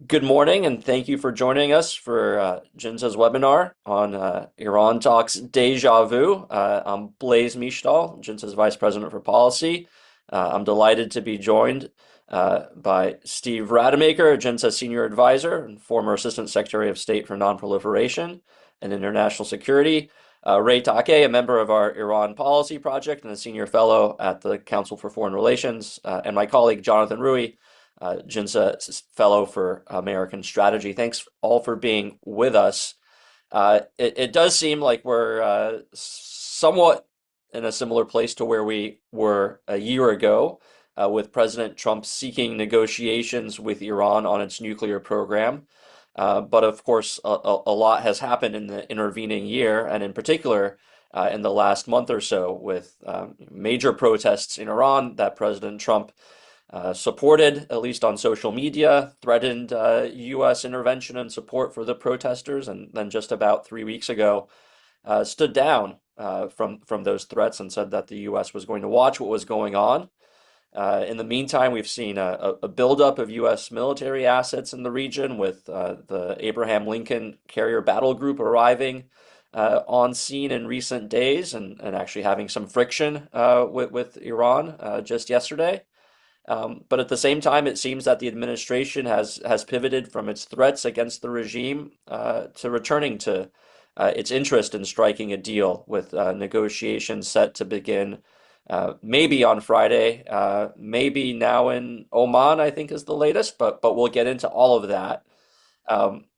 Good morning, and thank you for joining us for JINSA's webinar on Iran Talks Deja Vu. I'm Blaise Mishtal, JINSA's Vice President for Policy. I'm delighted to be joined by Steve Rademaker, JINSA Senior Advisor and former Assistant Secretary of State for Nonproliferation and International Security, Ray Takeyh, a member of our Iran Policy Project and a Senior Fellow at the Council for Foreign Relations, and my colleague Jonathan Ruhe, JINSA Fellow for American Strategy. Thanks all for being with us. It does seem like we're somewhat in a similar place to where we were a year ago, with President Trump seeking negotiations with Iran on its nuclear program. But of course, a lot has happened in the intervening year, and in particular, in the last month or so, with major protests in Iran that President Trump supported, at least on social media, threatened U.S. intervention and support for the protesters, and then just about 3 weeks ago stood down from those threats and said that the U.S. was going to watch what was going on. In the meantime, we've seen a buildup of U.S. military assets in the region, with the Abraham Lincoln Carrier Battle Group arriving on scene in recent days and actually having some friction with Iran just yesterday. But at the same time, it seems that the administration has pivoted from its threats against the regime to returning to its interest in striking a deal, with negotiations set to begin maybe on Friday, maybe now in Oman, I think is the latest, but we'll get into all of that.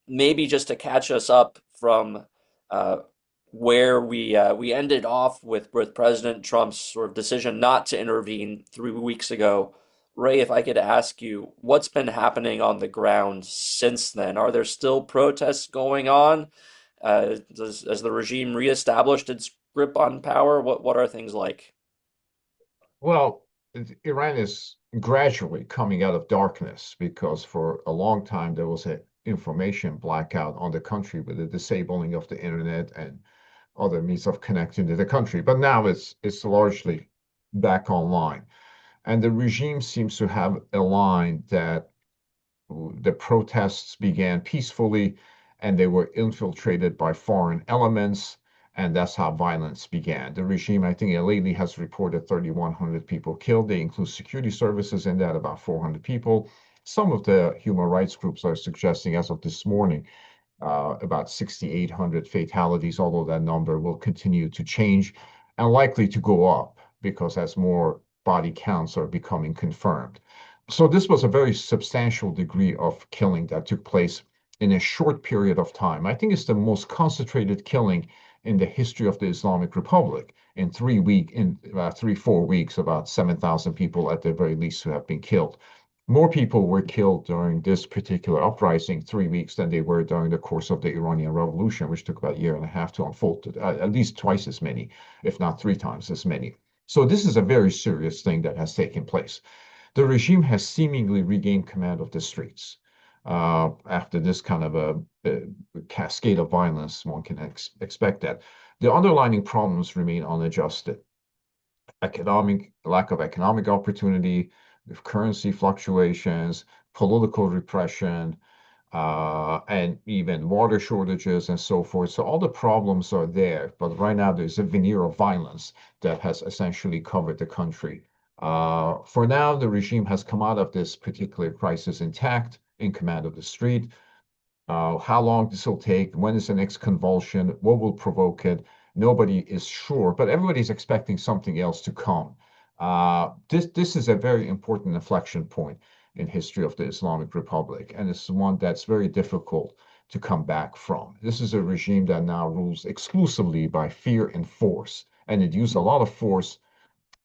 Maybe just to catch us up from uh, where we ended off with President Trump's sort of decision not to intervene 3 weeks ago. Ray, if I could ask you, what's been happening on the ground since then? Are there still protests going on? Has the regime reestablished its grip on power? What are things like? Well, Iran is gradually coming out of darkness because for a long time there was an information blackout on the country with the disabling of the internet and other means of connecting to the country. But now it's largely back online. And the regime seems to have aligned that the protests began peacefully and they were infiltrated by foreign elements. And that's how violence began. The regime, I think, lately has reported 3,100 people killed. They include security services in that, about 400 people. Some of the human rights groups are suggesting, as of this morning, about 6,800 fatalities, although that number will continue to change and likely to go up because as more body counts are becoming confirmed. So this was a very substantial degree of killing that took place in a short period of time. I think it's the most concentrated killing in the history of the Islamic Republic. In 3, 4 weeks, about 7,000 people at the very least who have been killed. More people were killed during this particular uprising 3 weeks than they were during the course of the Iranian Revolution, which took about a year and a half to unfold, at least twice as many, if not three times as many. So this is a very serious thing that has taken place. The regime has seemingly regained command of the streets after this kind of a cascade of violence. One can expect that. The underlying problems remain unadjusted. Economic lack of economic opportunity, currency fluctuations, political repression, and even water shortages and so forth. So all the problems are there, but right now there's a veneer of violence that has essentially covered the country. For now, the regime has come out of this particular crisis intact, in command of the street. How long this will take, when is the next convulsion, what will provoke it, nobody is sure, but everybody's expecting something else to come. This is a very important inflection point in history of the Islamic Republic, and it's one that's very difficult to come back from. This is a regime that now rules exclusively by fear and force, and it used a lot of force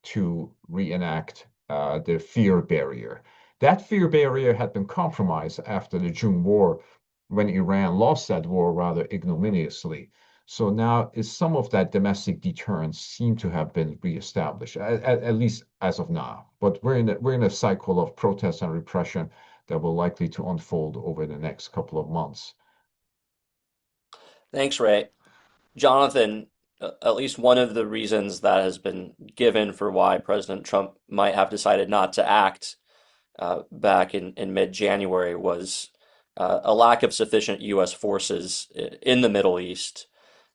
to reenact the fear barrier. That fear barrier had been compromised after the June War, when Iran lost that war rather ignominiously. So now is some of that domestic deterrence seem to have been reestablished, at least as of now. But we're in a cycle of protest and repression that will likely to unfold over the next couple of months. Thanks, Ray. Jonathan, at least one of the reasons that has been given for why President Trump might have decided not to act back in mid-January was a lack of sufficient U.S. forces in the Middle East.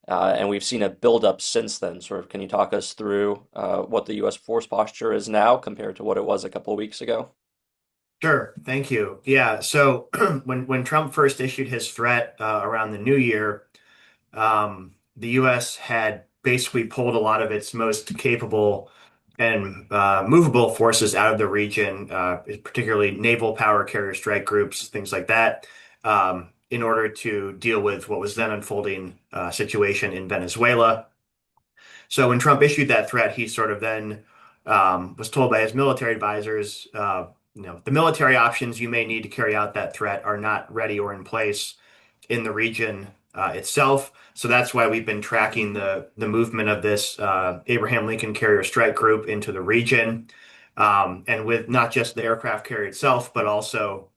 And we've seen a buildup since then. Sort of, can you talk us through what the U.S. force posture is now compared to what it was a couple of weeks ago? Sure, thank you. Yeah, so when Trump first issued his threat around the new year, the U.S. had basically pulled a lot of its most capable and movable forces out of the region, particularly naval power carrier strike groups, things like that, in order to deal with what was then unfolding situation in Venezuela. So when Trump issued that threat, he sort of then was told by his military advisors, the military options you may need to carry out that threat are not ready or in place in the region itself. So that's why we've been tracking the movement of this Abraham Lincoln Carrier Strike Group into the region, and with not just the aircraft carrier itself, but also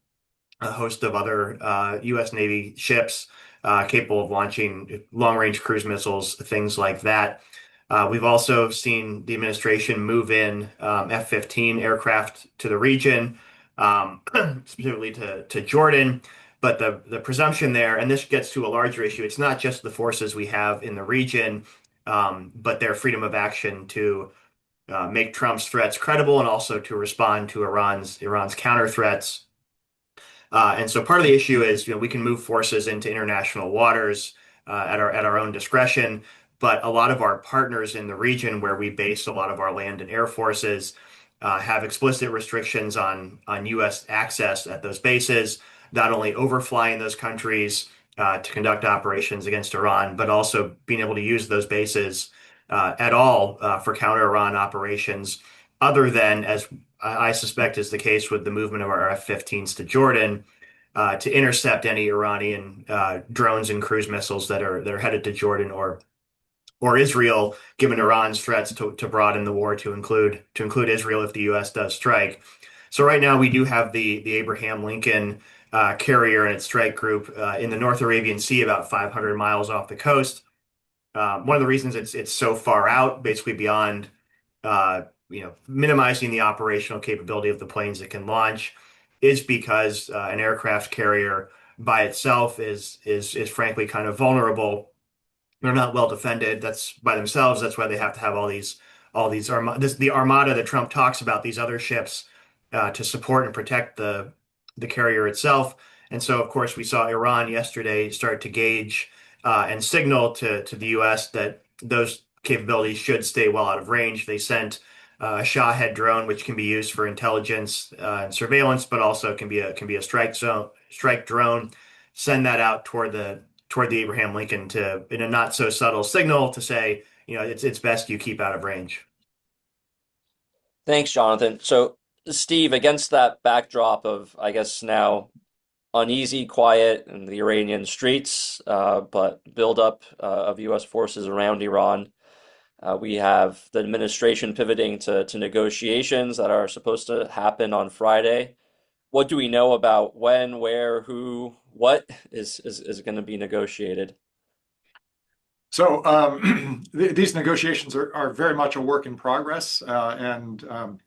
a host of other U.S. Navy ships capable of launching long-range cruise missiles, things like that. We've also seen the administration move in F-15 aircraft to the region, specifically to Jordan. But the presumption there, and this gets to a larger issue, it's not just the forces we have in the region, but their freedom of action to make Trump's threats credible and also to respond to Iran's counter threats. And so part of the issue is, we can move forces into international waters at our own discretion, but a lot of our partners in the region where we base a lot of our land and air forces have explicit restrictions on U.S. access at those bases, not only overflying those countries to conduct operations against Iran, but also being able to use those bases at all for counter-Iran operations, other than, as I suspect is the case with the movement of our F-15s to Jordan, to intercept any Iranian drones and cruise missiles that are headed to Jordan or Israel, given Iran's threats to broaden the war to include Israel if the U.S. does strike. So right now we do have the Abraham Lincoln carrier and its strike group in the North Arabian Sea, about 500 miles off the coast. One of the reasons it's so far out, basically beyond minimizing the operational capability of the planes it can launch, is because an aircraft carrier by itself is frankly kind of vulnerable. They're not well defended. That's by themselves. That's why they have to have the armada that Trump talks about, these other ships to support and protect the carrier itself. And so, of course, we saw Iran yesterday start to gauge and signal to the U.S. that those capabilities should stay well out of range. They sent a Shahed drone, which can be used for intelligence and surveillance, but also can be a strike drone. Send that out toward the Abraham Lincoln to, in a not so subtle signal, to say, it's best you keep out of range. Thanks, Jonathan. So, Steve, against that backdrop of, I guess, now uneasy quiet in the Iranian streets, but buildup of U.S. forces around Iran, we have the administration pivoting to negotiations that are supposed to happen on Friday. What do we know about when, where, who, what is going to be negotiated? So these negotiations are very much a work in progress, and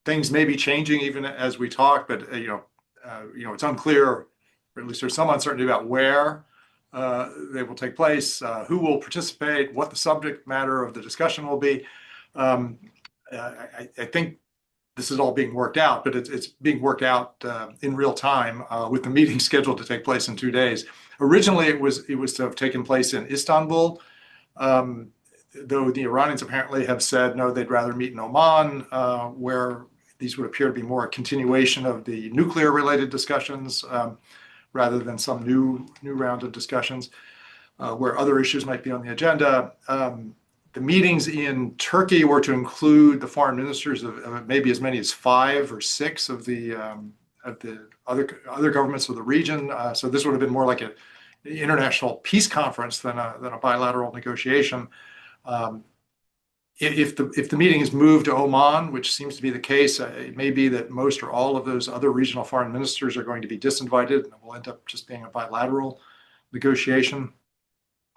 things may be changing even as we talk. But it's unclear, or at least there's some uncertainty about where they will take place, who will participate, what the subject matter of the discussion will be. I think this is all being worked out, but it's being worked out in real time with the meeting scheduled to take place in 2 days. Originally, it was to have taken place in Istanbul, though the Iranians apparently have said no, they'd rather meet in Oman, where these would appear to be more a continuation of the nuclear-related discussions rather than some new round of discussions where other issues might be on the agenda. The meetings in Turkey were to include the foreign ministers of maybe as many as 5 or 6 of the other governments of the region. So this would have been more like an international peace conference than a bilateral negotiation. If the meeting is moved to Oman, which seems to be the case, it may be that most or all of those other regional foreign ministers are going to be disinvited, and it will end up just being a bilateral negotiation.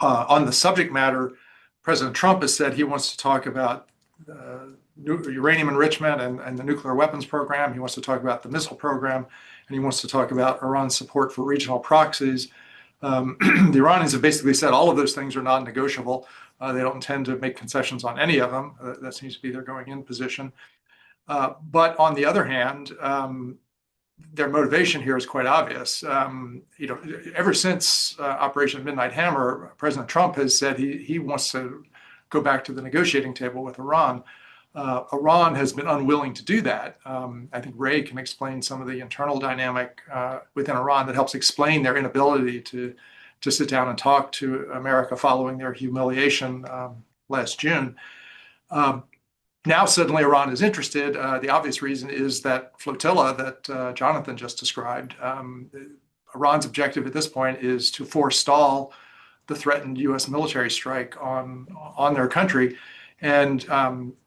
On the subject matter, President Trump has said he wants to talk about uranium enrichment and the nuclear weapons program. He wants to talk about the missile program, and he wants to talk about Iran's support for regional proxies. The Iranians have basically said all of those things are non-negotiable. They don't intend to make concessions on any of them. That seems to be their going-in position. But on the other hand, their motivation here is quite obvious. Ever since Operation Midnight Hammer, President Trump has said he wants to go back to the negotiating table with Iran. Iran has been unwilling to do that. I think Ray can explain some of the internal dynamic within Iran that helps explain their inability to sit down and talk to America following their humiliation last June. Now suddenly Iran is interested. The obvious reason is that flotilla that Jonathan just described. Iran's objective at this point is to forestall the threatened U.S. military strike on their country. And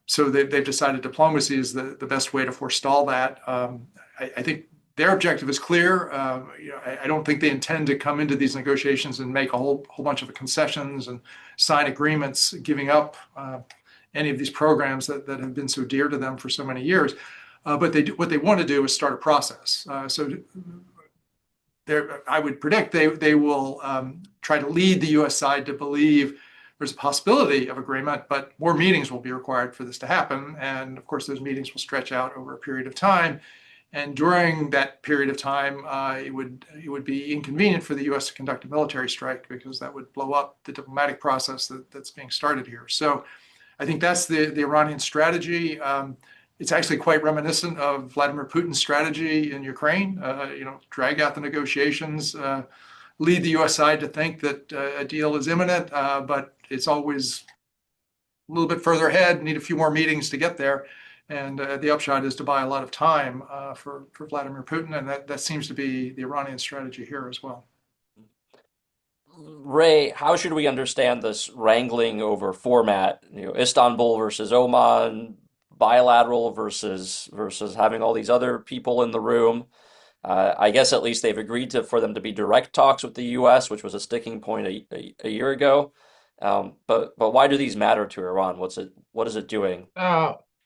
so they've decided diplomacy is the best way to forestall that. I think their objective is clear. I don't think they intend to come into these negotiations and make a whole bunch of concessions and sign agreements giving up any of these programs that have been so dear to them for so many years. But what they want to do is start a process. I would predict they will try to lead the U.S. side to believe there's a possibility of agreement, but more meetings will be required for this to happen. And of course, those meetings will stretch out over a period of time. And during that period of time, it would be inconvenient for the U.S. to conduct a military strike because that would blow up the diplomatic process that's being started here. So I think that's the Iranian strategy. It's actually quite reminiscent of Vladimir Putin's strategy in Ukraine. Drag out the negotiations, lead the U.S. side to think that a deal is imminent, but it's always a little bit further ahead, need a few more meetings to get there. And the upshot is to buy a lot of time for Vladimir Putin, and that seems to be the Iranian strategy here as well. Ray, how should we understand this wrangling over format? Istanbul versus Oman, bilateral versus having all these other people in the room. I guess at least they've agreed for them to be direct talks with the U.S., which was a sticking point a year ago. But why do these matter to Iran? What is it doing?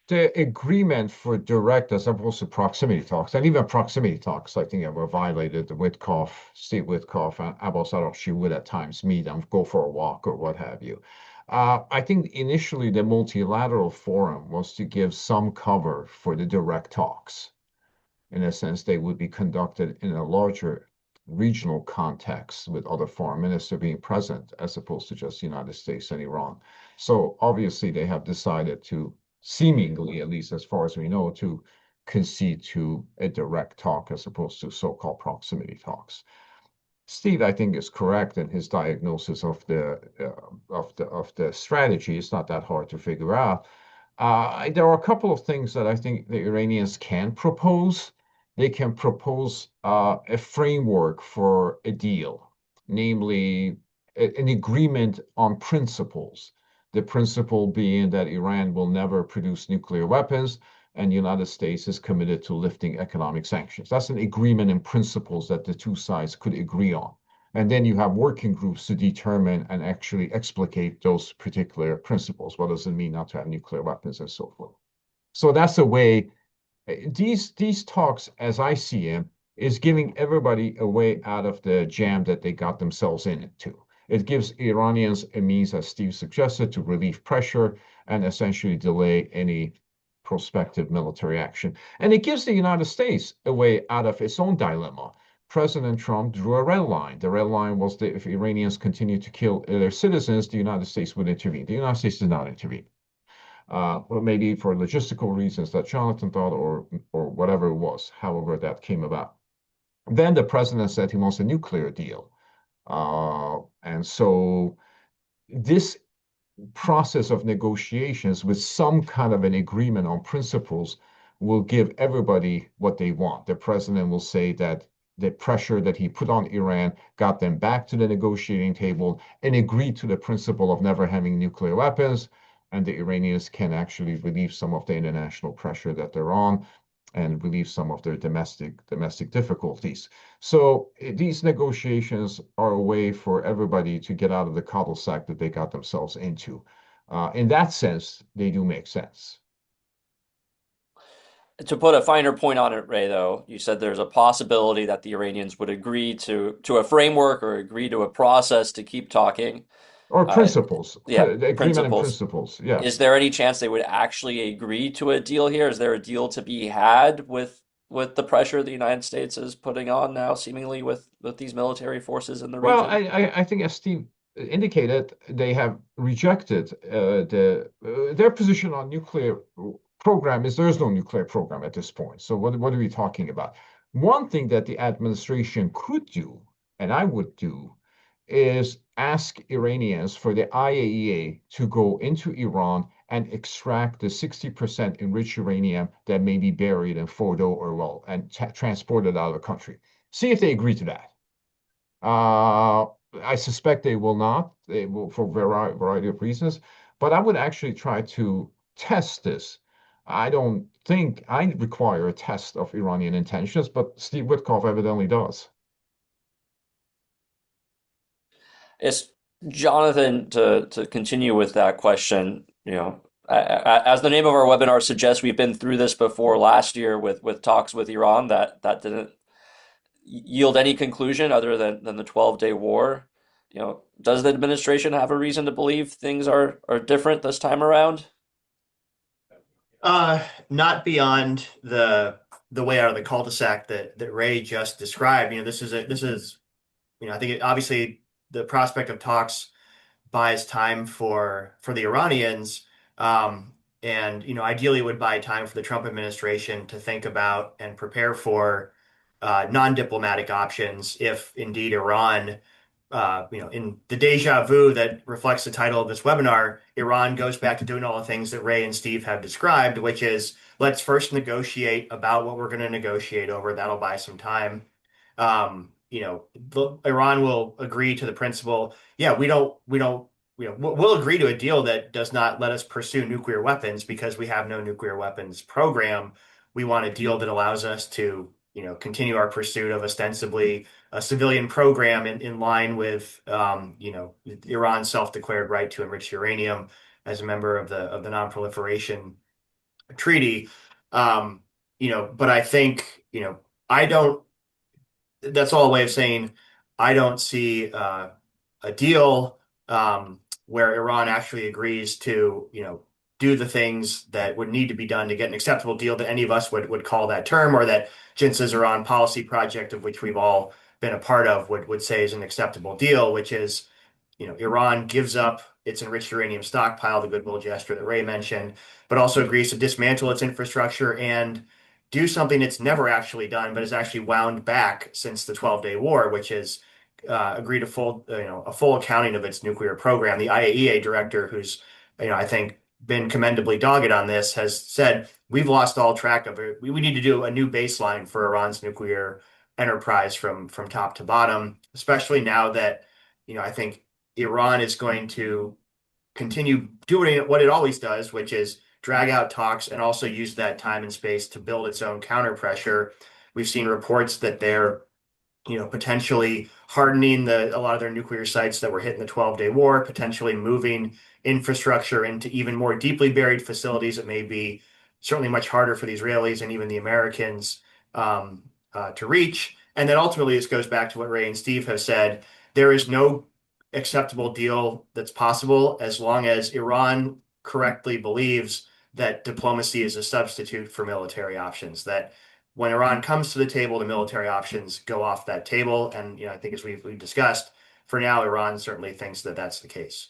The agreement for direct as opposed to proximity talks, and even proximity talks, I think, were violated. The Steve Witkoff, and Abbas Araghchi would at times meet and go for a walk or what have you. I think initially the multilateral forum was to give some cover for the direct talks. In a sense, they would be conducted in a larger regional context with other foreign ministers being present as opposed to just the United States and Iran. So obviously they have decided to, seemingly, at least as far as we know, to concede to a direct talk as opposed to so-called proximity talks. Steve, I think, is correct in his diagnosis of the strategy. It's not that hard to figure out. There are a couple of things that I think the Iranians can propose. They can propose a framework for a deal, namely an agreement on principles. The principle being that Iran will never produce nuclear weapons and the United States is committed to lifting economic sanctions. That's an agreement in principles that the two sides could agree on. And then you have working groups to determine and actually explicate those particular principles. What does it mean not to have nuclear weapons and so forth? So that's a way. These talks, as I see them, is giving everybody a way out of the jam that they got themselves into. It gives Iranians a means, as Steve suggested, to relieve pressure and essentially delay any prospective military action. And it gives the United States a way out of its own dilemma. President Trump drew a red line. The red line was that if Iranians continue to kill their citizens, the United States would intervene. The United States did not intervene. Or maybe for logistical reasons that Jonathan thought, or whatever it was, however that came about. Then the president said he wants a nuclear deal. And so this process of negotiations with some kind of an agreement on principles will give everybody what they want. The president will say that the pressure that he put on Iran got them back to the negotiating table and agreed to the principle of never having nuclear weapons. And the Iranians can actually relieve some of the international pressure that they're on and relieve some of their domestic difficulties. So these negotiations are a way for everybody to get out of the cul-de-sac that they got themselves into. In that sense, they do make sense. To put a finer point on it, Ray, though, you said there's a possibility that the Iranians would agree to a framework or agree to a process to keep talking. Or Uh, principles, yeah, the agreement and principles. principles. Is Yes. there any chance they would actually agree to a deal here? Is there a deal to be had with the pressure the United States is putting on now, seemingly with these military forces in the Well, region? I think as Steve indicated, they have rejected their position on nuclear program is there is no nuclear program at this point. So what are we talking about? One thing that the administration could do, and I would do, is ask Iranians for the IAEA to go into Iran and extract the 60% enriched uranium that may be buried in Fordo or well and transport it out of the country. See if they agree to that. Uh, I suspect they will not. They will for a variety of reasons. But I would actually try to test this. I don't think I require a test of Iranian intentions, but Steve Witkoff evidently does. It's Jonathan, to continue with that question, as the name of our webinar suggests, we've been through this before last year with talks with Iran that didn't yield any conclusion other than the 12-day war. Does the administration have a reason to believe things are different this time around? Not beyond the way out of the cul-de-sac that Ray just described. I think obviously the prospect of talks buys time for the Iranians, and ideally would buy time for the Trump administration to think about and prepare for non-diplomatic options if indeed Iran, in the déjà vu that reflects the title of this webinar, Iran goes back to doing all the things that Ray and Steve have described, which is let's first negotiate about what we're going to negotiate over. That'll buy some time. Iran will agree to the principle. Yeah, we'll agree to a deal that does not let us pursue nuclear weapons because we have no nuclear weapons program. We want a deal that allows us to, continue our pursuit of ostensibly a civilian program in line with, Iran's self-declared right to enrich uranium as a member of the Nonproliferation Treaty. But I think, I don't. That's all a way of saying I don't see a deal where Iran actually agrees to, do the things that would need to be done to get an acceptable deal that any of us would call that term, or that JINSA's Iran Policy Project, of which we've all been a part of, would say is an acceptable deal, which is, Iran gives up its enriched uranium stockpile, the goodwill gesture that Ray mentioned, but also agrees to dismantle its infrastructure and do something it's never actually done, but has actually wound back since the 12-day war, which is agreed to a full accounting of its nuclear program. The IAEA director, who's, I think been commendably dogged on this, has said we've lost all track of it. We need to do a new baseline for Iran's nuclear enterprise from top to bottom, especially now that, I think Iran is going to continue doing what it always does, which is drag out talks and also use that time and space to build its own counter pressure. We've seen reports that they're, potentially hardening a lot of their nuclear sites that were hit in the 12-day war, potentially moving infrastructure into even more deeply buried facilities that may be certainly much harder for the Israelis and even the Americans to reach. And then ultimately, this goes back to what Ray and Steve have said. There is no acceptable deal that's possible as long as Iran correctly believes that diplomacy is a substitute for military options, that when Iran comes to the table, the military options go off that table. And I think as we've discussed, for now, Iran certainly thinks that that's the case.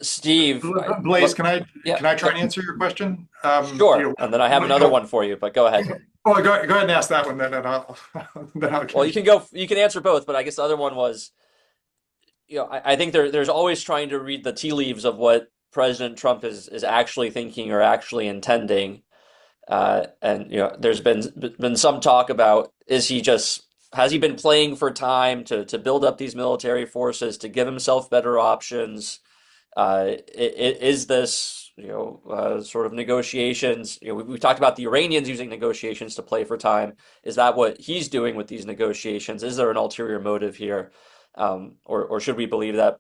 Steve, Blaze, can I yeah, can I try and answer your question? sure. And then I have another one for you, but go ahead. Well, go ahead and ask that one then, and I'll then I'll Well, give you can answer both, but I guess the other one was, I think there's always trying to read the tea leaves of what President Trump is actually thinking or actually intending. And there's been some talk about has he been playing for time to build up these military forces to give himself better options? Is this sort of negotiations? We've talked about the Iranians using negotiations to play for time. Is that what he's doing with these negotiations? Is there an ulterior motive here, or should we believe that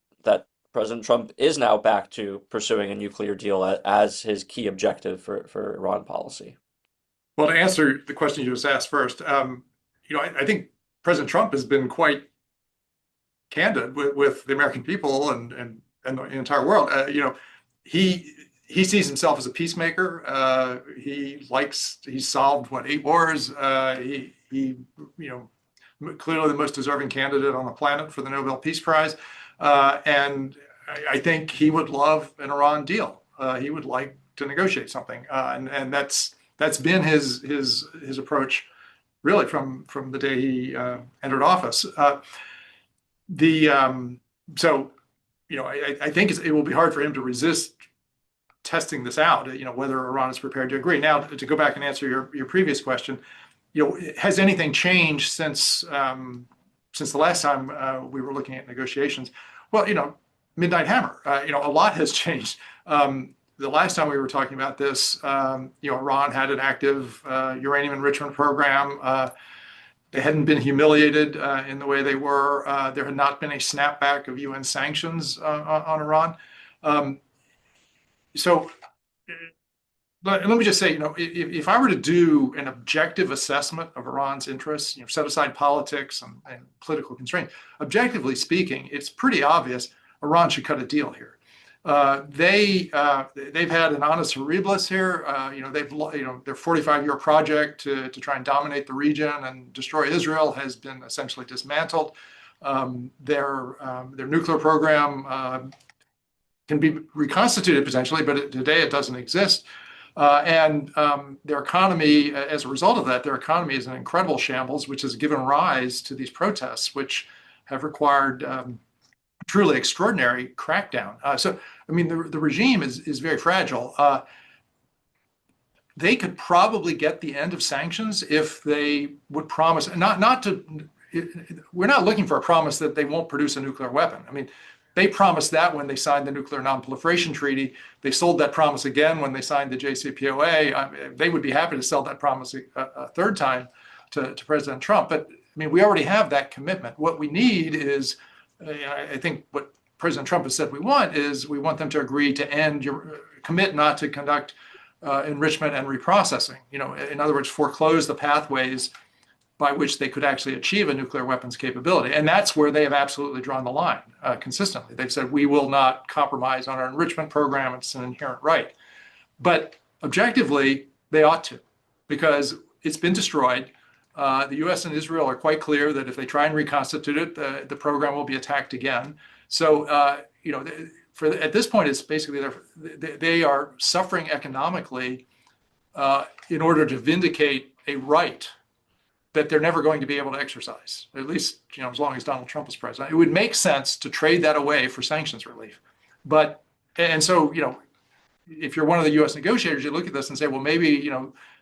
President Trump is now back to pursuing a nuclear deal as his key objective for Iran policy. Well, to answer the question you just asked first, I think President Trump has been quite candid with the American people and the entire world. He sees himself as a peacemaker. He's solved 8 wars. Clearly the most deserving candidate on the planet for the Nobel Peace Prize. And I think he would love an Iran deal. He would like to negotiate something. And that's been his approach really from the day he entered office. I think it will be hard for him to resist testing this out, whether Iran is prepared to agree. Now, to go back and answer your previous question, has anything changed since the last time we were looking at negotiations? Well, Midnight Hammer, a lot has changed. The last time we were talking about this, Iran had an active uranium enrichment program. They hadn't been humiliated in the way they were. There had not been a snapback of UN sanctions on Iran. Let me just say, if I were to do an objective assessment of Iran's interests, set aside politics and political constraints, objectively speaking, it's pretty obvious Iran should cut a deal here. They've had an annus horribilis here. Their 45-year project to try and dominate the region and destroy Israel has been essentially dismantled. Their nuclear program can be reconstituted potentially, but today it doesn't exist. And their economy, as a result of that, their economy is in incredible shambles, which has given rise to these protests, which have required truly extraordinary crackdown. The regime is very fragile. They could probably get the end of sanctions if they would promise, we're not looking for a promise that they won't produce a nuclear weapon. They promised that when they signed the Nuclear Nonproliferation Treaty. They sold that promise again when they signed the JCPOA. They would be happy to sell that promise a third time to President Trump. But we already have that commitment. What we need is, I think what President Trump has said we want them to agree to commit not to conduct enrichment and reprocessing. In other words, foreclose the pathways by which they could actually achieve a nuclear weapons capability. And that's where they have absolutely drawn the line consistently. They've said, we will not compromise on our enrichment program. It's an inherent right. But objectively, they ought to, because it's been destroyed. The U.S. and Israel are quite clear that if they try and reconstitute it, the program will be attacked again. So, at this point, it's basically they are suffering economically in order to vindicate a right that they're never going to be able to exercise, at least as long as Donald Trump is president. It would make sense to trade that away for sanctions relief. So if you're one of the U.S. negotiators, you look at this and say, well, maybe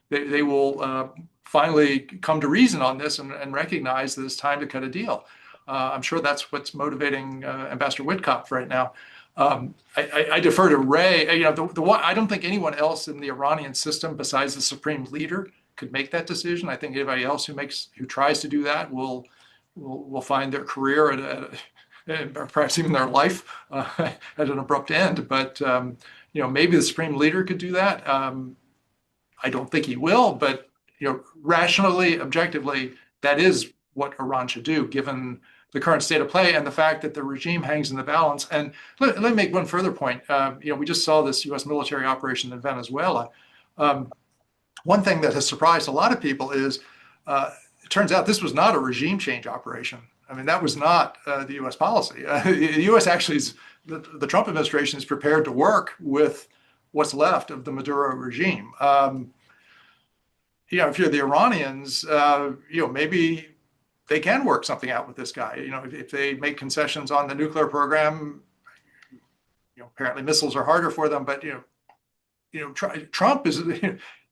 they will finally come to reason on this and recognize that it's time to cut a deal. I'm sure that's what's motivating Ambassador Witkoff right now. I defer to Ray. I don't think anyone else in the Iranian system besides the supreme leader could make that decision. I think anybody else who tries to do that will find their career or perhaps even their life at an abrupt end. But maybe the supreme leader could do that. I don't think he will, but rationally, objectively, that is what Iran should do, given the current state of play and the fact that the regime hangs in the balance. And let me make one further point. We just saw this U.S. military operation in Venezuela. One thing that has surprised a lot of people is it turns out this was not a regime change operation. That was not the U.S. policy. The U.S. actually the Trump administration is prepared to work with what's left of the Maduro regime. If you're the Iranians, maybe they can work something out with this guy. If they make concessions on the nuclear program, apparently missiles are harder for them. But Trump is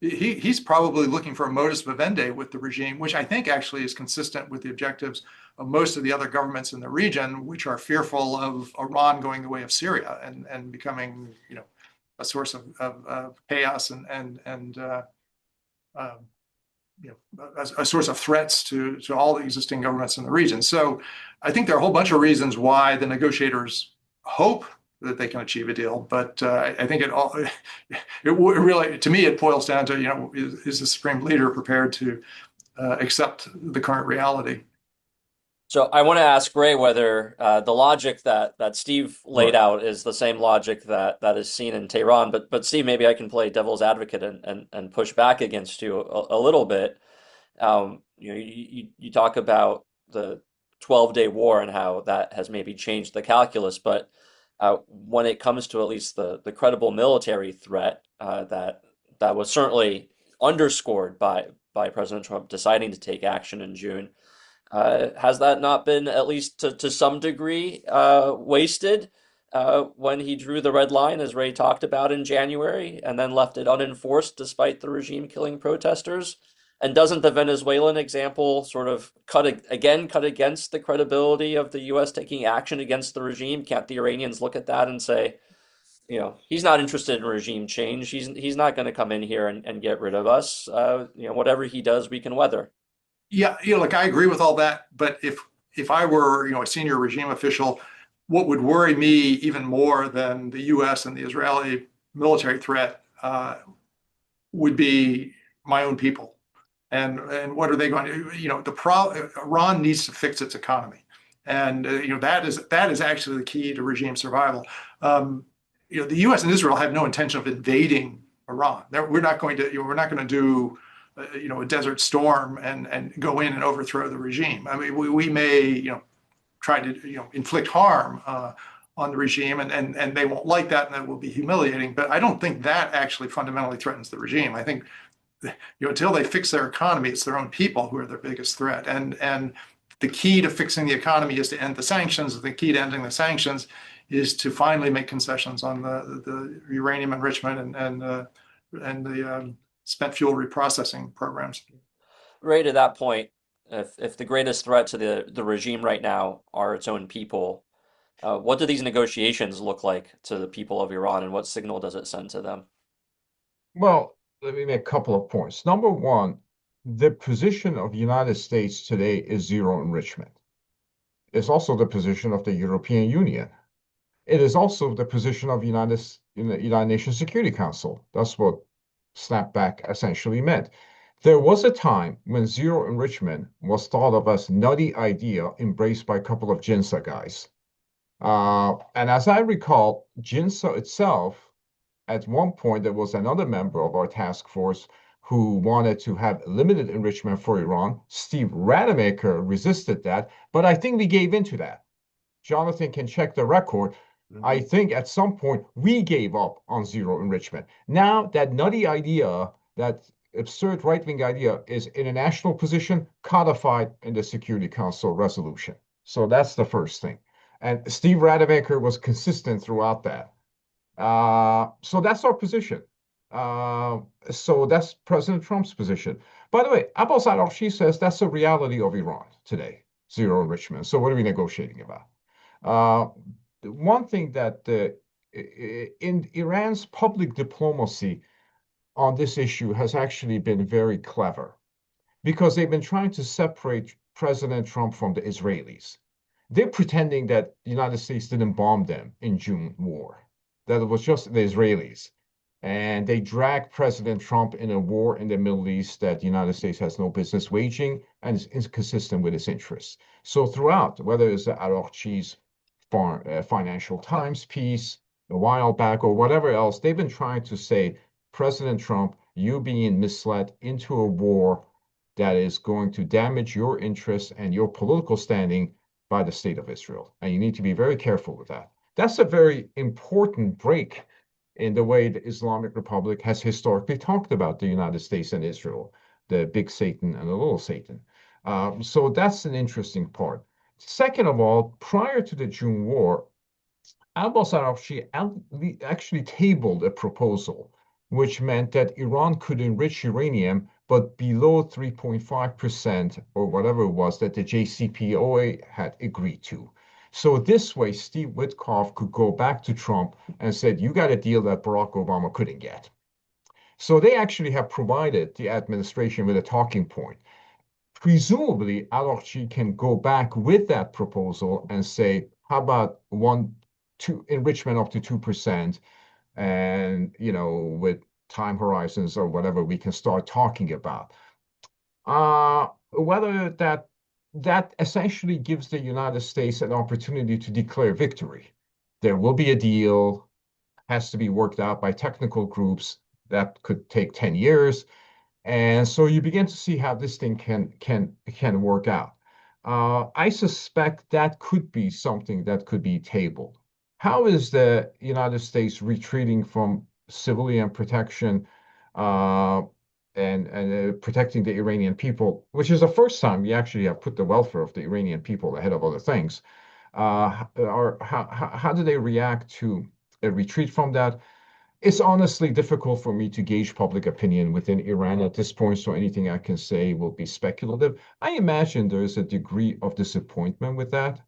he's probably looking for a modus vivendi with the regime, which I think actually is consistent with the objectives of most of the other governments in the region, which are fearful of Iran going the way of Syria and becoming a source of chaos and a source of threats to all the existing governments in the region. So I think there are a whole bunch of reasons why the negotiators hope that they can achieve a deal. But I think it really, to me, it boils down to, is the supreme leader prepared to accept the current reality? So I want to ask Ray whether the logic that Steve laid Right. out is the same logic that is seen in Tehran. But Steve, maybe I can play devil's advocate and push back against you a little bit. You talk about the 12-day war and how that has maybe changed the calculus, but when it comes to at least the credible military threat that was certainly underscored by President Trump deciding to take action in June. Has that not been, at least to some degree, wasted when he drew the red line, as Ray talked about in January, and then left it unenforced despite the regime killing protesters? And doesn't the Venezuelan example sort of cut against the credibility of the U.S. taking action against the regime? Can't the Iranians look at that and say, he's not interested in regime change. He's not going to come in here and get rid of us. Whatever he does, we can weather. Yeah, look, I agree with all that. But if I were, a senior regime official, what would worry me even more than the U.S. and the Israeli military threat would be my own people. And what are they going to, Iran needs to fix its economy. And, that is actually the key to regime survival. The U.S. and Israel have no intention of invading Iran. We're not going to do a desert storm and go in and overthrow the regime. I mean, we may, try to, inflict harm on the regime, and they won't like that, and that will be humiliating. But I don't think that actually fundamentally threatens the regime. I think, until they fix their economy, it's their own people who are their biggest threat. And the key to fixing the economy is to end the sanctions. The key to ending the sanctions is to finally make concessions on the uranium enrichment and the spent fuel reprocessing programs. Right at that point, if the greatest threat to the regime right now are its own people, what do these negotiations look like to the people of Iran, and what signal does it send to them? Well, let me make a couple of points. Number one, the position of the United States today is zero enrichment. It's also the position of the European Union. It is also the position of the United Nations Security Council. That's what snapback essentially meant. There was a time when zero enrichment was thought of as nutty idea embraced by a couple of JINSA guys. And as I recall, JINSA itself, at one point, there was another member of our task force who wanted to have limited enrichment for Iran. Steve Rademaker resisted that, but I think we gave into that. Jonathan can check the record. I think at some point we gave up on zero enrichment. Now that nutty idea, that absurd right-wing idea, is international position codified in the Security Council resolution. So that's the first thing. And Steve Rademaker was consistent throughout that. So that's our position. So that's President Trump's position. By the way, Abbas Araghchi says that's the reality of Iran today, zero enrichment. So what are we negotiating about? One thing that in Iran's public diplomacy on this issue has actually been very clever, because they've been trying to separate President Trump from the Israelis. They're pretending that the United States didn't bomb them in June war, that it was just the Israelis. And they drag President Trump in a war in the Middle East that the United States has no business waging and is inconsistent with its interests. So throughout, whether it's the Araghchi's Financial Times piece a while back or whatever else, they've been trying to say, President Trump, you being misled into a war that is going to damage your interests and your political standing by the state of Israel. And you need to be very careful with that. That's a very important break in the way the Islamic Republic has historically talked about the United States and Israel, the big Satan and the little Satan. So that's an interesting part. Second of all, prior to the June war, Abbas Araghchi actually tabled a proposal which meant that Iran could enrich uranium, but below 3.5% or whatever it was that the JCPOA had agreed to. So this way, Steve Witkoff could go back to Trump and said, you got a deal that Barack Obama couldn't get. So they actually have provided the administration with a talking point. Presumably, Araghchi can go back with that proposal and say, how about 1 to enrichment up to 2%, and with time horizons or whatever we can start talking about. Whether that essentially gives the United States an opportunity to declare victory. There will be a deal, has to be worked out by technical groups. That could take 10 years. And so you begin to see how this thing can work out. I suspect that could be something that could be tabled. How is the United States retreating from civilian protection uh, and protecting the Iranian people, which is the first time we actually have put the welfare of the Iranian people ahead of other things? Or how do they react to a retreat from that? It's honestly difficult for me to gauge public opinion within Iran at this point, so anything I can say will be speculative. I imagine there's a degree of disappointment with that.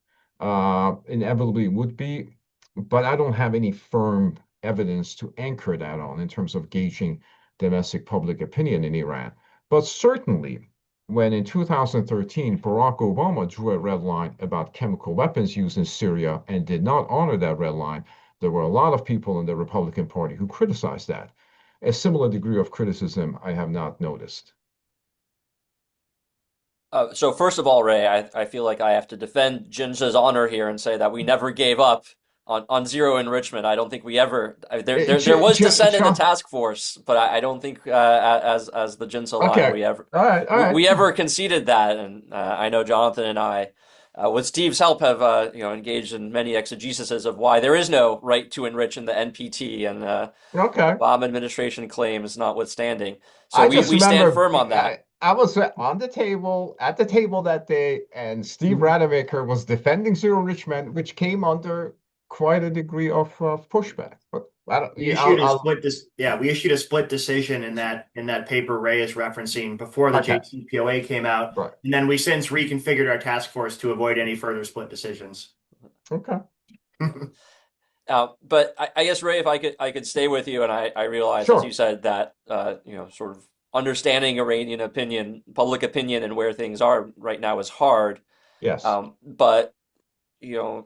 Inevitably would be, but I don't have any firm evidence to anchor that on in terms of gauging domestic public opinion in Iran. But certainly, when in 2013 Barack Obama drew a red line about chemical weapons used in Syria and did not honor that red line, there were a lot of people in the Republican Party who criticized that. A similar degree of criticism I have not noticed. So first of all, Ray, I feel like I have to defend JINSA's honor here and say that we never gave up on zero enrichment. I don't think we ever there was dissent in the task force, but I don't think as the JINSA line Okay. we ever All right. All right. we ever conceded that. And I know Jonathan and I, with Steve's help, have engaged in many exegesis of why there is no right to enrich in the NPT, and Okay. Obama administration claims notwithstanding. So I we just we stand remember firm on that. I was on the table at the table that day, and Steve Rademaker was defending zero enrichment, which came under quite a degree of pushback. But I don't. We Yeah, issued a split we issued a split decision in that paper Ray is referencing before the okay. JCPOA came out, Right. and then we since reconfigured our task force to avoid any further split decisions. Okay. But I guess Ray, if I could stay with you, and I realize, as you Sure. said, that sort of understanding Iranian opinion, public opinion, and where things are right now is hard. Yes. But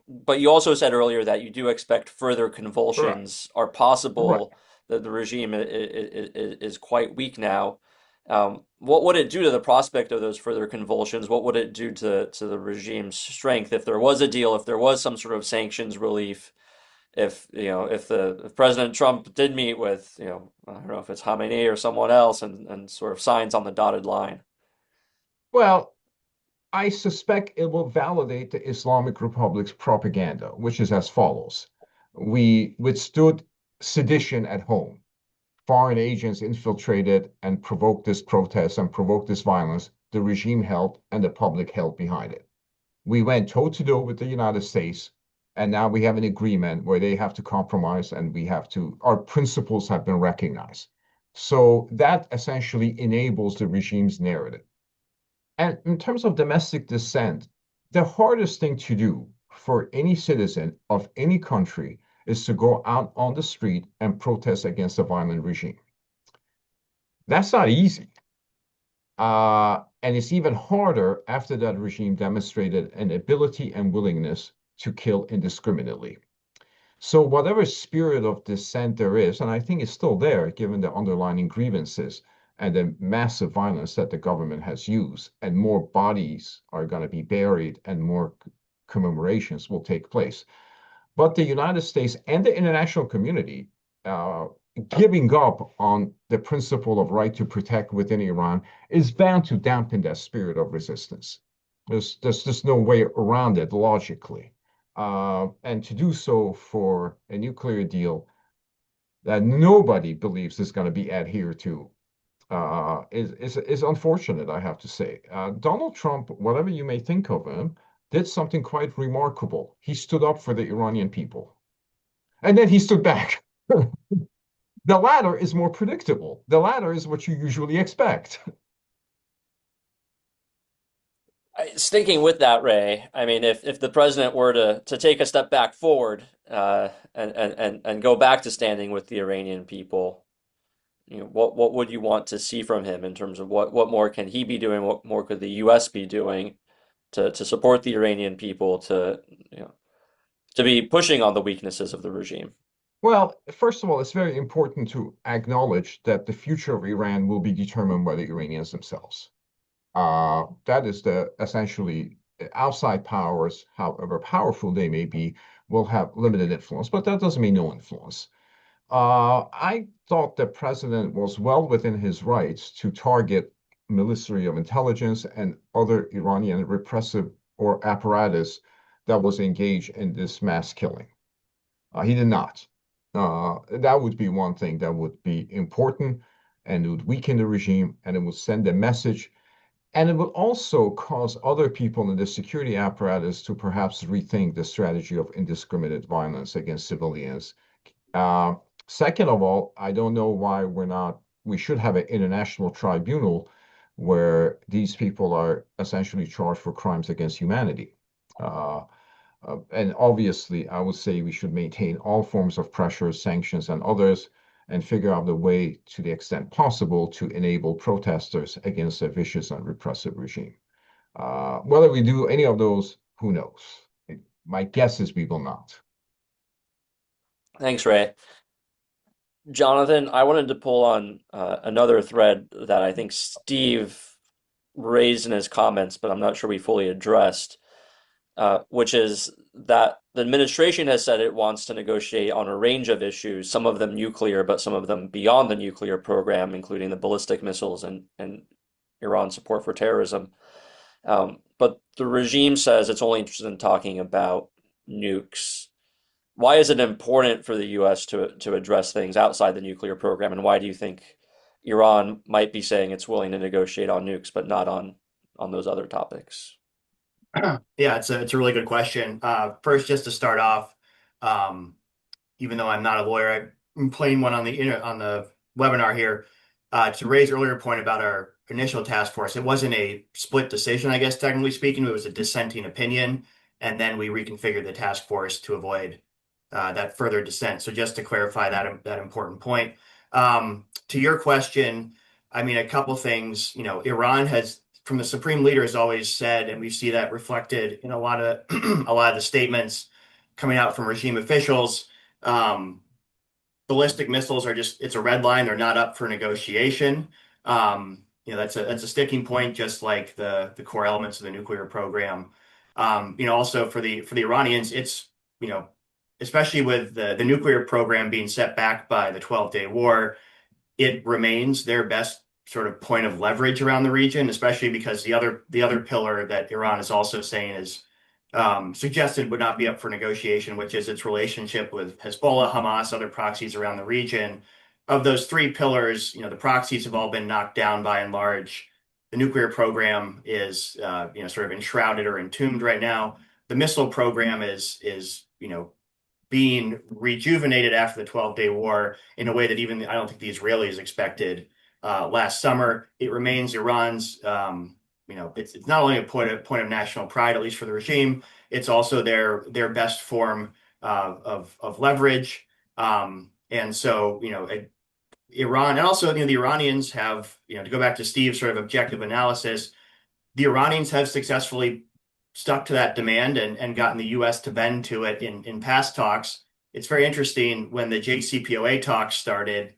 but you also said earlier that you do expect further Correct. convulsions are Right. possible. That the regime is quite weak now. What would it do to the prospect of those further convulsions? What would it do to the regime's strength if there was a deal, if there was some sort of sanctions relief? If President Trump did meet with, I don't know if it's Khamenei or someone else, and sort of signs on the dotted line. Well, I suspect it will validate the Islamic Republic's propaganda, which is as follows. We withstood sedition at home. Foreign agents infiltrated and provoked this protest and provoked this violence. The regime held and the public held behind it. We went toe to toe with the United States, and now we have an agreement where they have to compromise and our principles have been recognized. So that essentially enables the regime's narrative. And in terms of domestic dissent, the hardest thing to do for any citizen of any country is to go out on the street and protest against a violent regime. That's not easy. And it's even harder after that regime demonstrated an ability and willingness to kill indiscriminately. So whatever spirit of dissent there is, and I think it's still there given the underlying grievances and the massive violence that the government has used, and more bodies are going to be buried and more commemorations will take place. But the United States and the international community giving up on the principle of right to protect within Iran is bound to dampen that spirit of resistance. There's just no way around it logically. And to do so for a nuclear deal that nobody believes is going to be adhered to is unfortunate, I have to say. Donald Trump, whatever you may think of him, did something quite remarkable. He stood up for the Iranian people, and then he stood back. The latter is more predictable. The latter is what you usually expect. Sticking with that, Ray, I mean, if the president were to take a step back forward, and go back to standing with the Iranian people, what would you want to see from him in terms of what more can he be doing? What more could the U.S. be doing to support the Iranian people, to to be pushing on the weaknesses of the regime? Well, first of all, it's very important to acknowledge that the future of Iran will be determined by the Iranians themselves. That is the essentially outside powers, however powerful they may be, will have limited influence, but that doesn't mean no influence. I thought the president was well within his rights to target Ministry of Intelligence and other Iranian repressive or apparatus that was engaged in this mass killing. He did not. That would be one thing that would be important and it would weaken the regime and it would send a message. And it would also cause other people in the security apparatus to perhaps rethink the strategy of indiscriminate violence against civilians. Uh, Second of all, I don't know why we should have an international tribunal where these people are essentially charged for crimes against humanity. Uh, and obviously, I would say we should maintain all forms of pressure, sanctions, and others, and figure out the way, to the extent possible, to enable protesters against a vicious and repressive regime. Whether we do any of those, who knows? My guess is we will not. Thanks, Ray. Jonathan, I wanted to pull on another thread that I think Steve raised in his comments, but I'm not sure we fully addressed, which is that the administration has said it wants to negotiate on a range of issues, some of them nuclear, but some of them beyond the nuclear program, including the ballistic missiles and Iran's support for terrorism. But the regime says it's only interested in talking about nukes. Why is it important for the U.S. to address things outside the nuclear program, and why do you think Iran might be saying it's willing to negotiate on nukes, but not on those other topics? Yeah, it's a really good question. First, just to start off, even though I'm not a lawyer, I'm playing one on the webinar here. To Ray's earlier point about our initial task force, it wasn't a split decision, I guess, technically speaking. It was a dissenting opinion, and then we reconfigured the task force to avoid that further dissent. So just to clarify that important point. To your question, I mean, a couple things. Iran has, from the supreme leader, has always said, and we see that reflected in a lot of a lot of the statements coming out from regime officials. Ballistic missiles are it's a red line. They're not up for negotiation. That's a sticking point, just like the core elements of the nuclear program. Also for the Iranians, it's especially with the nuclear program being set back by the 12-day war, it remains their best sort of point of leverage around the region, especially because the other pillar that Iran is also saying is suggested would not be up for negotiation, which is its relationship with Hezbollah, Hamas, other proxies around the region. Of those three pillars, the proxies have all been knocked down by and large. The nuclear program is sort of enshrouded or entombed right now. The missile program is being rejuvenated after the 12-day war in a way that even I don't think the Israelis expected last summer. It remains Iran's, it's not only a point of national pride, at least for the regime, it's also their best form of leverage. And so, Iran, and also, the Iranians have, to go back to Steve's sort of objective analysis, the Iranians have successfully stuck to that demand and gotten the U.S. to bend to it in past talks. It's very interesting when the JCPOA talks started,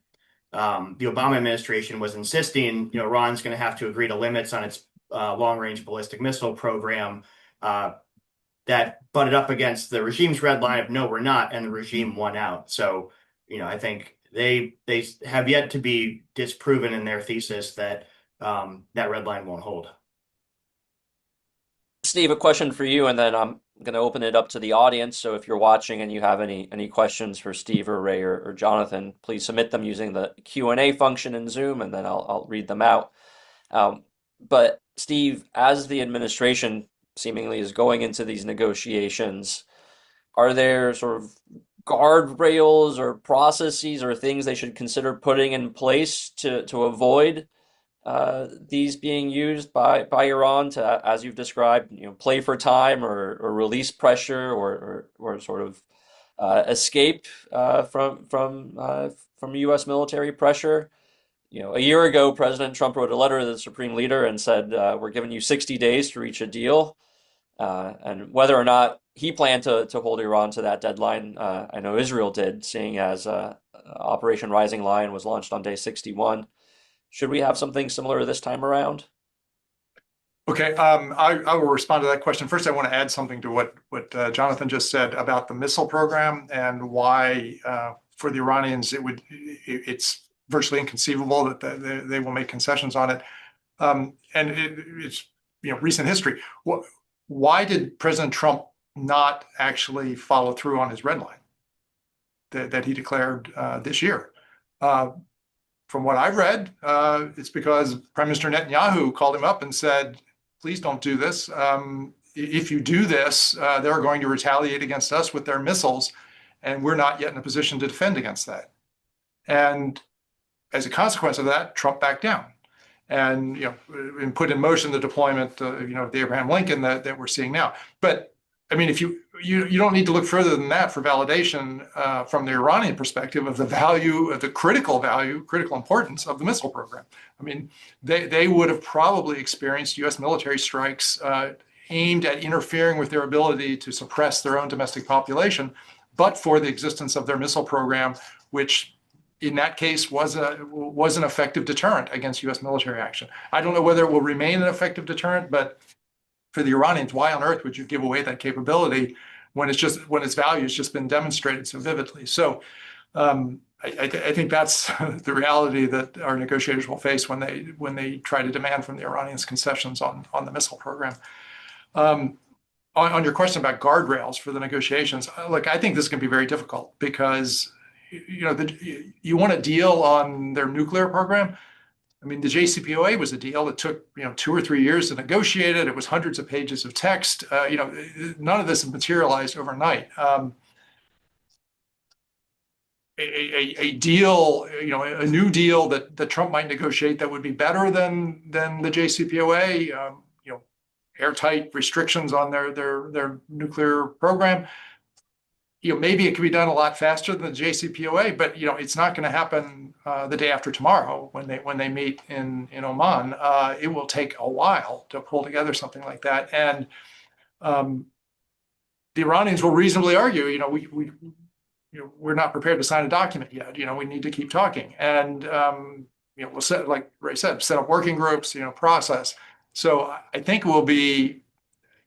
the Obama administration was insisting, Iran's going to have to agree to limits on its long-range ballistic missile program that butted up against the regime's red line of no, we're not, and the regime won out. So, I think they have yet to be disproven in their thesis that that red line won't hold. Steve, a question for you, and then I'm going to open it up to the audience. So if you're watching and you have any questions for Steve or Ray or Jonathan, please submit them using the Q&A function in Zoom, and then I'll read them out. But Steve, as the administration seemingly is going into these negotiations, are there sort of guardrails or processes or things they should consider putting in place to avoid these being used by Iran to, as you've described, play for time or release pressure or sort of escape from U.S. military pressure? A year ago, President Trump wrote a letter to the Supreme Leader and said, "We're giving you 60 days to reach a deal." And whether or not he planned to hold Iran to that deadline. I know Israel did, seeing as Operation Rising Lion was launched on day 61. Should we have something similar this time around? Okay, I will respond to that question. First, I want to add something to what Jonathan just said about the missile program and why for the Iranians it's virtually inconceivable that they will make concessions on it. And it's recent history. Why did President Trump not actually follow through on his red line that he declared this year? From what I've read, it's because Prime Minister Netanyahu called him up and said, please don't do this. If you do this, they're going to retaliate against us with their missiles, and we're not yet in a position to defend against that. And as a consequence of that, Trump backed down and and put in motion the deployment of the Abraham Lincoln that we're seeing now. But I mean, if you don't need to look further than that for validation from the Iranian perspective of the value, of the critical importance of the missile program. I mean, they would have probably experienced U.S. military strikes aimed at interfering with their ability to suppress their own domestic population, but for the existence of their missile program, which in that case was an effective deterrent against U.S. military action. I don't know whether it will remain an effective deterrent, but for the Iranians, why on earth would you give away that capability when its value has just been demonstrated so vividly? So I think that's the reality that our negotiators will face when they try to demand from the Iranians concessions on the missile program. On your question about guardrails for the negotiations, look, I think this can be very difficult because you want a deal on their nuclear program. I mean, the JCPOA was a deal that took 2 or 3 years to negotiate it. It was hundreds of pages of text. None of this materialized overnight. A deal, a new deal that Trump might negotiate that would be better than the JCPOA. Airtight restrictions on their nuclear program. Maybe it could be done a lot faster than the JCPOA, but it's not going to happen the day after tomorrow when they meet in Oman. It will take a while to pull together something like that, and the Iranians will reasonably argue, we're not prepared to sign a document yet. We need to keep talking, and we'll set, like Ray said, set up working groups, process. So I think it will be,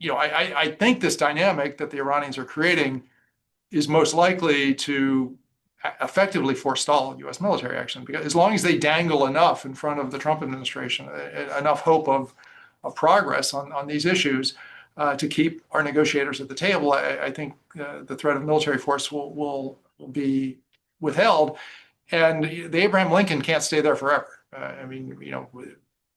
I think this dynamic that the Iranians are creating is most likely to effectively forestall U.S. military action, because as long as they dangle enough in front of the Trump administration, enough hope of progress on these issues to keep our negotiators at the table, I think the threat of military force will be withheld, and the Abraham Lincoln can't stay there forever. I mean,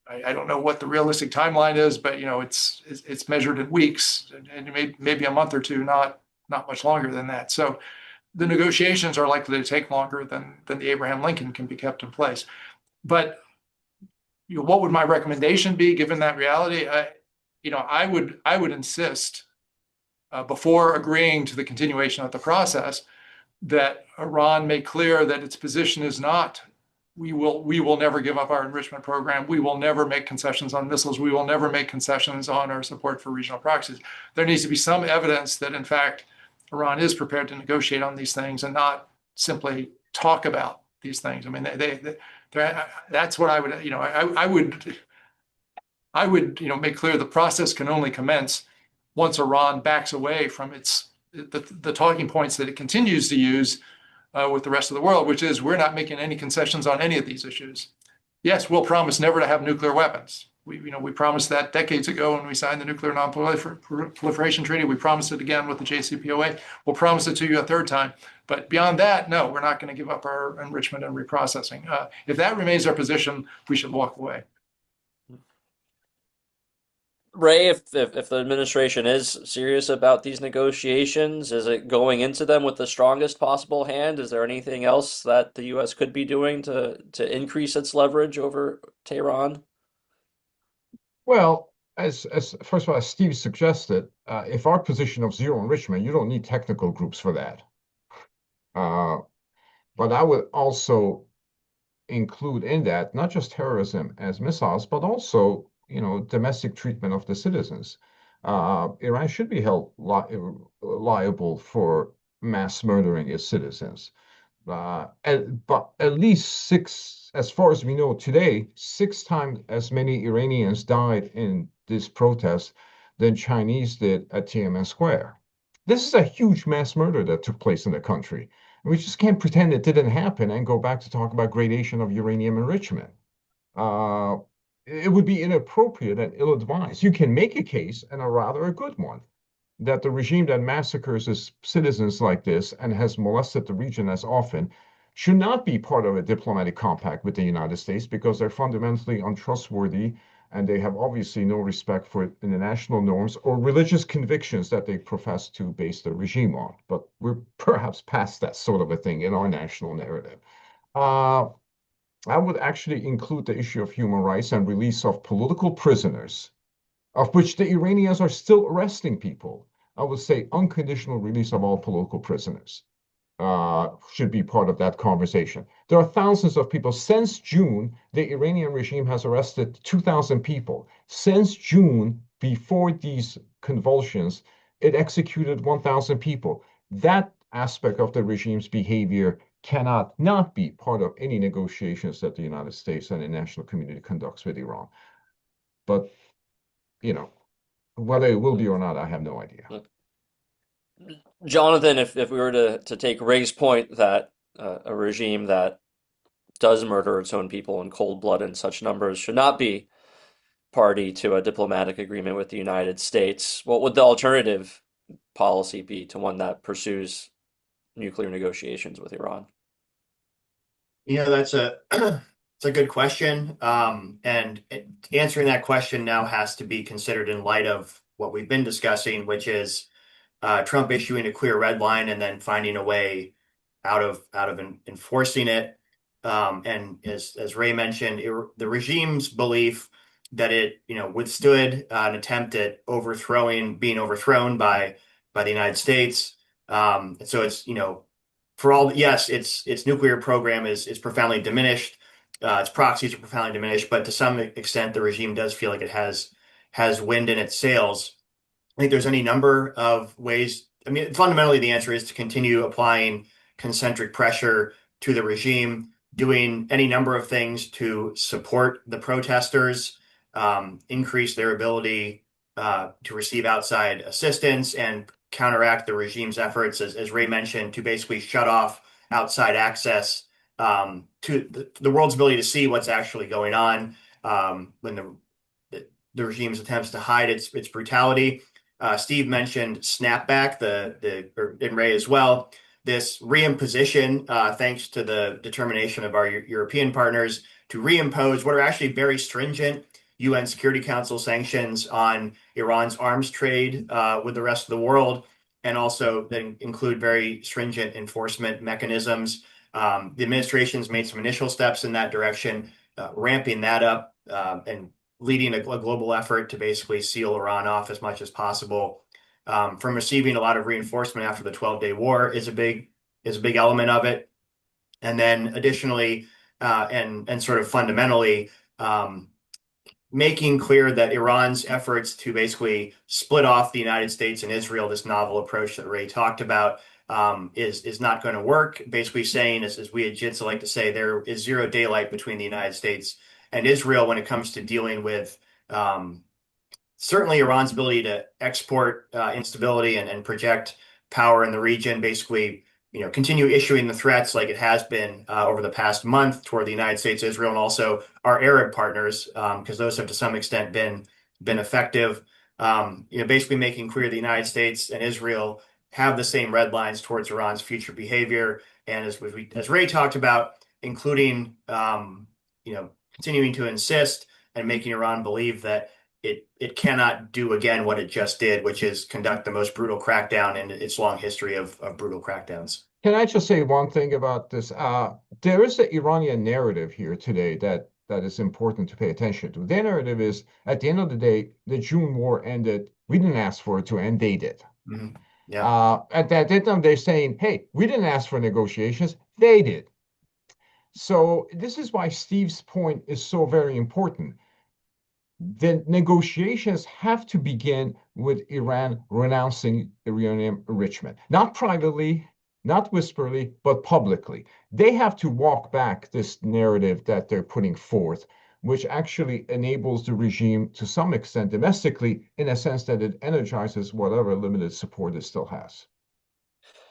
I don't know what the realistic timeline is, but it's measured in weeks and maybe a month or two, not much longer than that. So the negotiations are likely to take longer than the Abraham Lincoln can be kept in place. But what would my recommendation be given that reality? I would insist before agreeing to the continuation of the process that Iran make clear that its position is not we will never give up our enrichment program. We will never make concessions on missiles. We will never make concessions on our support for regional proxies. There needs to be some evidence that, in fact, Iran is prepared to negotiate on these things and not simply talk about these things. I mean, that's what I would, I would make clear the process can only commence once Iran backs away from the talking points that it continues to use with the rest of the world, which is we're not making any concessions on any of these issues. Yes, we'll promise never to have nuclear weapons. We promised that decades ago when we signed the Nuclear Nonproliferation Treaty. We promised it again with the JCPOA. We'll promise it to you a third time. But beyond that, no, we're not going to give up our enrichment and reprocessing. If that remains our position, we should walk away. Ray, if the administration is serious about these negotiations, is it going into them with the strongest possible hand? Is there anything else that the U.S. could be doing to increase its leverage over Tehran? Well, as first of all, as Steve suggested, if our position of zero enrichment, you don't need technical groups for that. But I would also include in that not just terrorism as missiles, but also domestic treatment of the citizens. Iran should be held liable for mass murdering its citizens. But at least six, as far as we know today, 6 times as many Iranians died in this protest than Chinese did at Tiananmen Square. This is a huge mass murder that took place in the country. We just can't pretend it didn't happen and go back to talk about gradation of uranium enrichment. Uh, it would be inappropriate and ill-advised. You can make a case, and a rather a good one, that the regime that massacres its citizens like this and has molested the region as often should not be part of a diplomatic compact with the United States because they're fundamentally untrustworthy and they have obviously no respect for international norms or religious convictions that they profess to base their regime on. But we're perhaps past that sort of a thing in our national narrative. I would actually include the issue of human rights and release of political prisoners, of which the Iranians are still arresting people. I would say unconditional release of all political prisoners should be part of that conversation. There are thousands of people. Since June, the Iranian regime has arrested 2,000 people. Since June, before these convulsions, it executed 1,000 people. That aspect of the regime's behavior cannot not be part of any negotiations that the United States and the international community conducts with Iran. But, you know, whether it will be or not, I have no idea. Jonathan, if we were to take Ray's point that a regime that does murder its own people in cold blood in such numbers should not be party to a diplomatic agreement with the United States, what would the alternative policy be to one that pursues nuclear negotiations with Iran? That's it's a good question. And answering that question now has to be considered in light of what we've been discussing, which is Trump issuing a clear red line and then finding a way out of enforcing it. And as Ray mentioned, the regime's belief that it withstood an attempt at being overthrown by the United States. So it's for all, yes, its nuclear program is profoundly diminished. Its proxies are profoundly diminished, but to some extent, the regime does feel like it has wind in its sails. I think there's any number of ways. I mean, fundamentally, the answer is to continue applying concentric pressure to the regime, doing any number of things to support the protesters, increase their ability to receive outside assistance, and counteract the regime's efforts, as Ray mentioned, to basically shut off outside access to the world's ability to see what's actually going on when the regime's attempts to hide its brutality. Steve mentioned snapback, and Ray as well. This reimposition, thanks to the determination of our European partners to reimpose what are actually very stringent UN Security Council sanctions on Iran's arms trade with the rest of the world, and also that include very stringent enforcement mechanisms. The administration's made some initial steps in that direction, ramping that up and leading a global effort to basically seal Iran off as much as possible from receiving a lot of reinforcement after the 12-day war is a big element of it. And then additionally, and sort of fundamentally, making clear that Iran's efforts to basically split off the United States and Israel, this novel approach that Ray talked about, is not going to work. Basically saying, as we at JINSA like to say, there is zero daylight between the United States and Israel when it comes to dealing with certainly Iran's ability to export instability and project power in the region, basically, continue issuing the threats like it has been over the past month toward the United States, Israel, and also our Arab partners, because those have to some extent been effective. Basically making clear the United States and Israel have the same red lines towards Iran's future behavior, and as Ray talked about, including continuing to insist and making Iran believe that it cannot do again what it just did, which is conduct the most brutal crackdown in its long history of brutal crackdowns. Can I just say one thing about this? There is an Iranian narrative here today that is important to pay attention to. Their narrative is, at the end of the day, the June war ended. We didn't ask for it to end. They did. Mm-hmm. Yeah. At that time, they're saying, hey, we didn't ask for negotiations. They did. So this is why Steve's point is so very important. the negotiations have to begin with Iran renouncing uranium enrichment, not privately, not whisperly, but publicly. They have to walk back this narrative that they're putting forth, which actually enables the regime to some extent domestically, in a sense that it energizes whatever limited support it still has.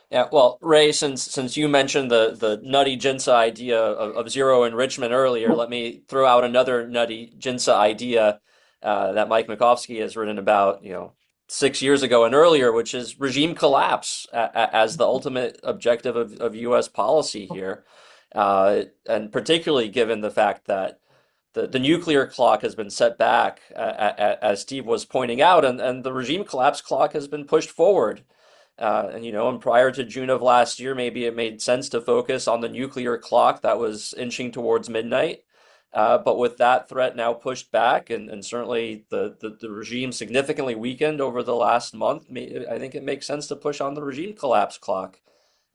Yeah, well, Ray, since you mentioned the nutty JINSA idea of zero enrichment earlier, let me throw out another nutty JINSA idea that Mike Makovsky has written about, 6 years ago and earlier, which is regime collapse as the ultimate objective of U.S. policy here, and particularly given the fact that the nuclear clock has been set back, as Steve was pointing out, and the regime collapse clock has been pushed forward. And prior to June of last year, maybe it made sense to focus on the nuclear clock that was inching towards midnight. But with that threat now pushed back, and certainly the regime significantly weakened over the last month, I think it makes sense to push on the regime collapse clock.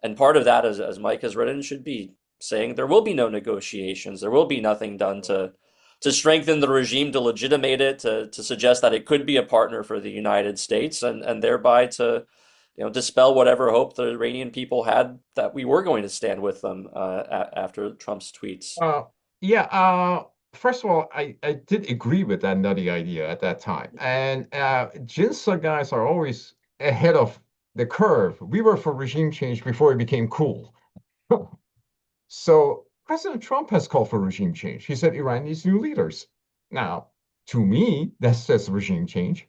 And part of that, as Mike has written, should be saying there will be no negotiations. There will be nothing done to strengthen the regime, to legitimate it, to suggest that it could be a partner for the United States, and thereby to dispel whatever hope the Iranian people had that we were going to stand with them after Trump's tweets. Uh, yeah, first of all, I did agree with that nutty idea at that time. And JINSA guys are always ahead of the curve. We were for regime change before it became cool. So President Trump has called for regime change. He said Iran needs new leaders. Now, to me, that says regime change.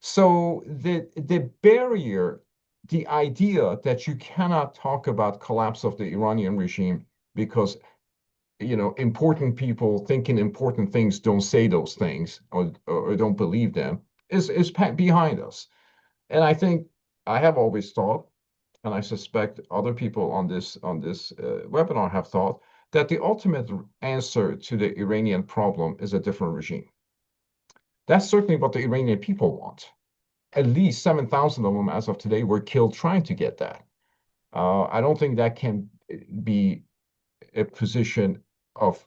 So the barrier, the idea that you cannot talk about collapse of the Iranian regime because important people thinking important things don't say those things or don't believe them is behind us. And I think I have always thought, and I suspect other people on this webinar have thought, that the ultimate answer to the Iranian problem is a different regime. That's certainly what the Iranian people want. At least 7,000 of them, as of today, were killed trying to get that. I don't think that can be a position of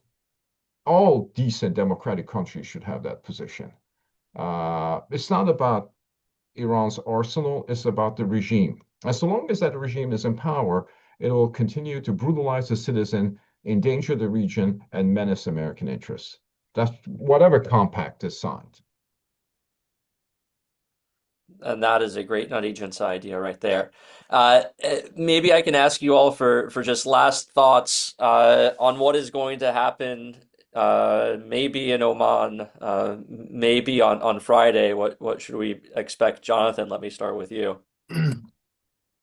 all decent democratic countries should have that position. It's not about Iran's arsenal, it's about the regime. As long as that regime is in power, it will continue to brutalize the citizen, endanger the region, and menace American interests. That's whatever compact is signed. And that is a great nutty JINSA idea right there. Maybe I can ask you all for just last thoughts on what is going to happen, maybe in Oman, maybe on Friday. What should we expect? Jonathan, let me start with you.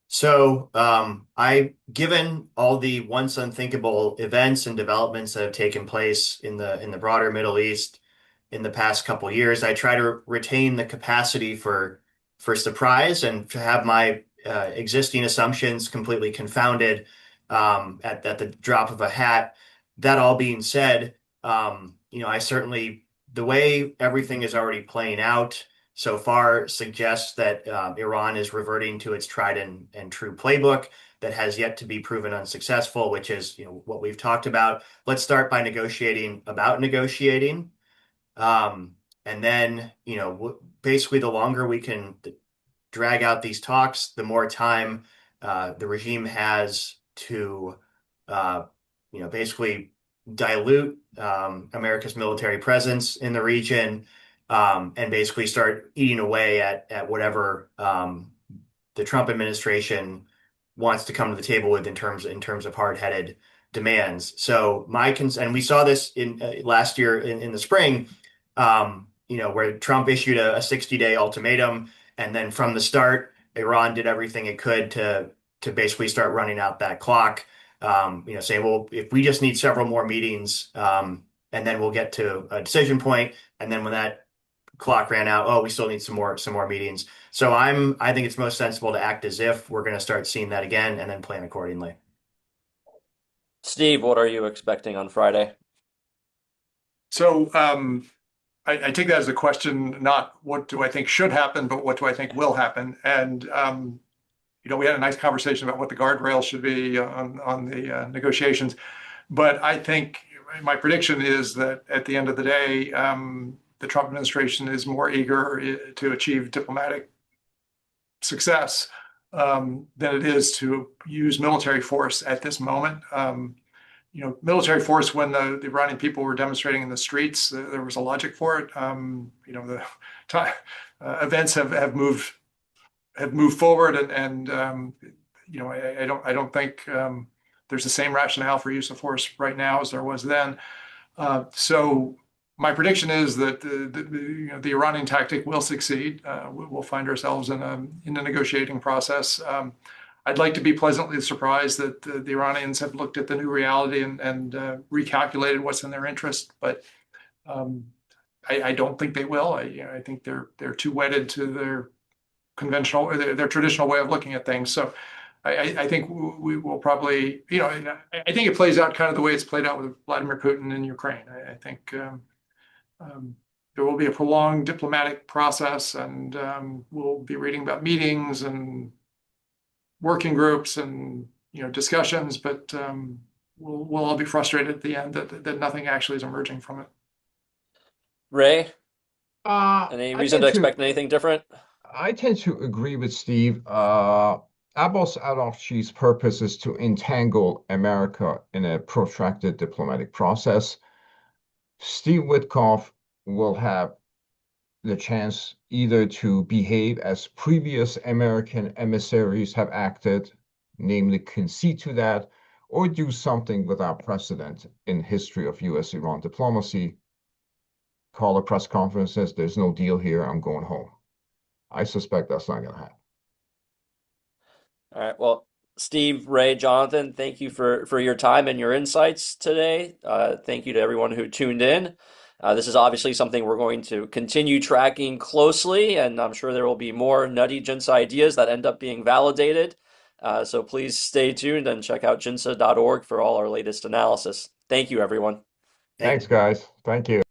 So, given all the once unthinkable events and developments that have taken place in the broader Middle East in the past couple of years, I try to retain the capacity for surprise and to have my existing assumptions completely confounded at the drop of a hat. That all being said, I certainly, the way everything is already playing out so far suggests that Iran is reverting to its tried and true playbook that has yet to be proven unsuccessful, which is what we've talked about. Let's start by negotiating about negotiating. And then, basically the longer we can drag out these talks, the more time the regime has to, basically dilute America's military presence in the region, and basically start eating away at whatever the Trump administration wants to come to the table with in terms of hard-headed demands. So and we saw this in last year in the spring, where Trump issued a 60-day ultimatum, and then from the start, Iran did everything it could to basically start running out that clock. Saying, well, if we just need several more meetings, and then we'll get to a decision point, and then when that clock ran out, oh, we still need some more meetings. So I think it's most sensible to act as if we're going to start seeing that again, and then plan accordingly. Steve, what are you expecting on Friday? So I take that as a question, not what do I think should happen, but what do I think will happen. And we had a nice conversation about what the guardrails should be on the negotiations. But I think my prediction is that at the end of the day, the Trump administration is more eager to achieve diplomatic success than it is to use military force at this moment. Military force, when the Iranian people were demonstrating in the streets, there was a logic for it. The events have moved forward, and I don't think there's the same rationale for use of force right now as there was then. So my prediction is that the Iranian tactic will succeed. We'll find ourselves in a negotiating process. I'd like to be pleasantly surprised that the Iranians have looked at the new reality and recalculated what's in their interest, but I don't think they will. I think they're too wedded to their conventional or their traditional way of looking at things. So I think we will probably, I think it plays out kind of the way it's played out with Vladimir Putin in Ukraine. I think there will be a prolonged diplomatic process, and we'll be reading about meetings and working groups and discussions, but we'll all be frustrated at the end that nothing actually is emerging from it. Ray, any I reason tend to to expect anything different? I tend to agree with Steve. Abbas Araghchi's purpose is to entangle America in a protracted diplomatic process. Steve Witkoff will have the chance either to behave as previous American emissaries have acted, namely concede to that, or do something without precedent in history of U.S. Iran diplomacy. Call a press conference, says there's no deal here, I'm going home. I suspect that's not going to happen. All right. Well, Steve, Ray, Jonathan, thank you for your time and your insights today. Thank you to everyone who tuned in. This is obviously something we're going to continue tracking closely, and I'm sure there will be more nutty JINSA ideas that end up being validated. So please stay tuned and check out jinsa.org for all our latest analysis. Thank you, everyone. Thanks, guys. Thank you.